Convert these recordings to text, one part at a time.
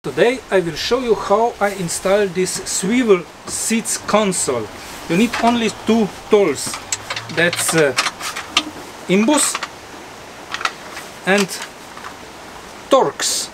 Today I will show you how I install this swivel seats console. You need only two tools. That's imbus and Torx.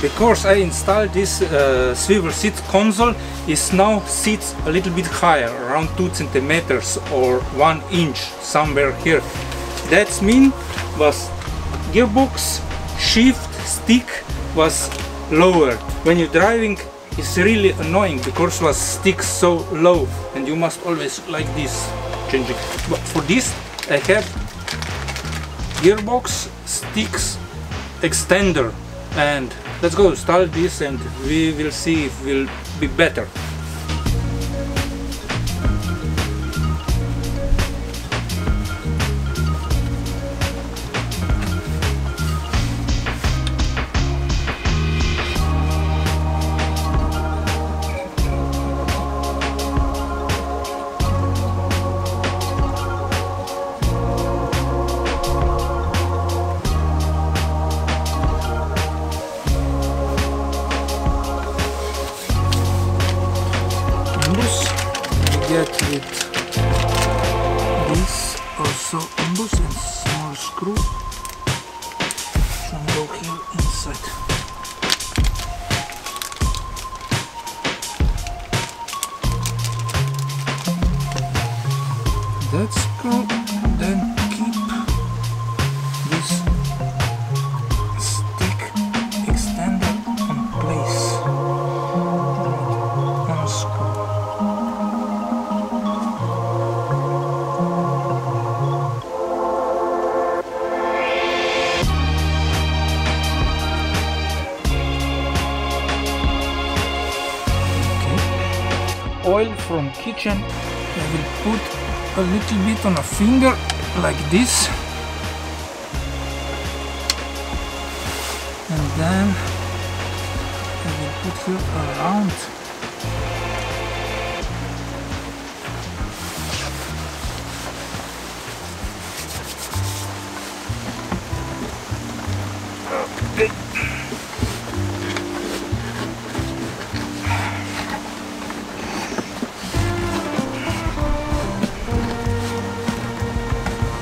Because I installed this swivel seat console, is now sits a little bit higher, around 2 centimeters or 1 inch, somewhere here. That means was gearbox, shift, stick was lower. When you're driving, it's really annoying because was stick so low, and you must always like this changing. But for this, I have gearbox, sticks, extender, and let's go install this and we will see if it will be better. Get with this also imbus and small screw can go here inside. That's go, then keep this stick extender in place. Unscrew. Oil from kitchen. I will put a little bit on a finger like this, and then I will put here around. Okay.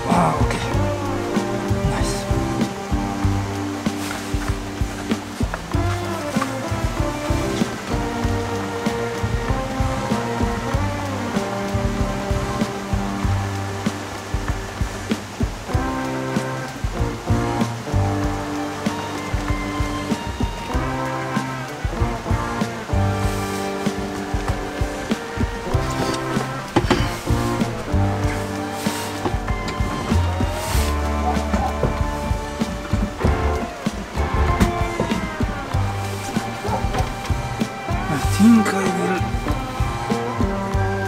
Wow, okay. Nice. I think I will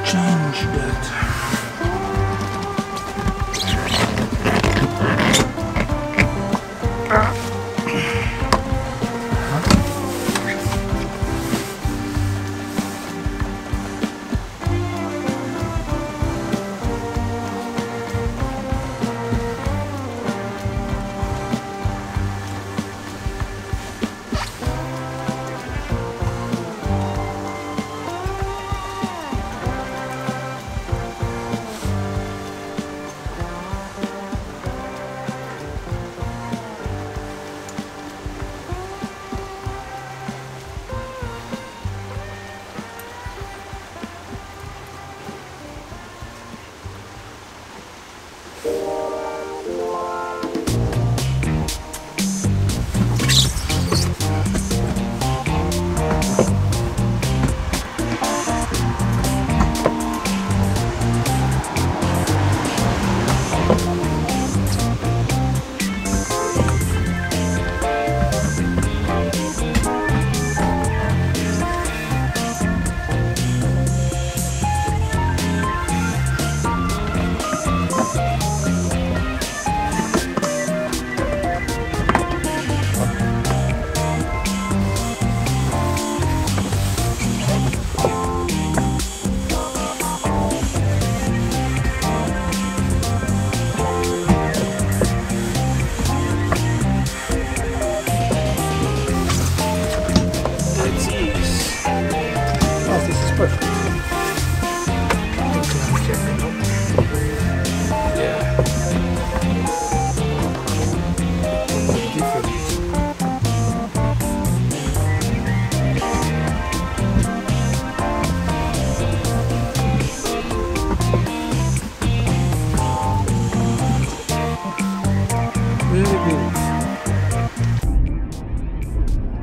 change that.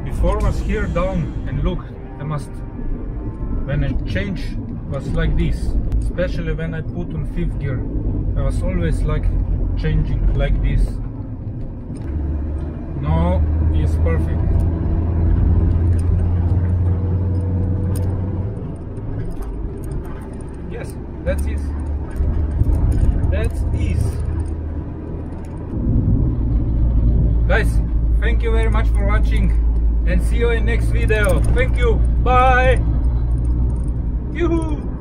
Before was here down, and look, when I change was like this, especially when I put on 5th gear, I was always like changing like this. Now it's perfect. Yes, that's it. That's it. Guys, thank you very much for watching, and see you in next video. Thank you. Bye. Yoo-hoo.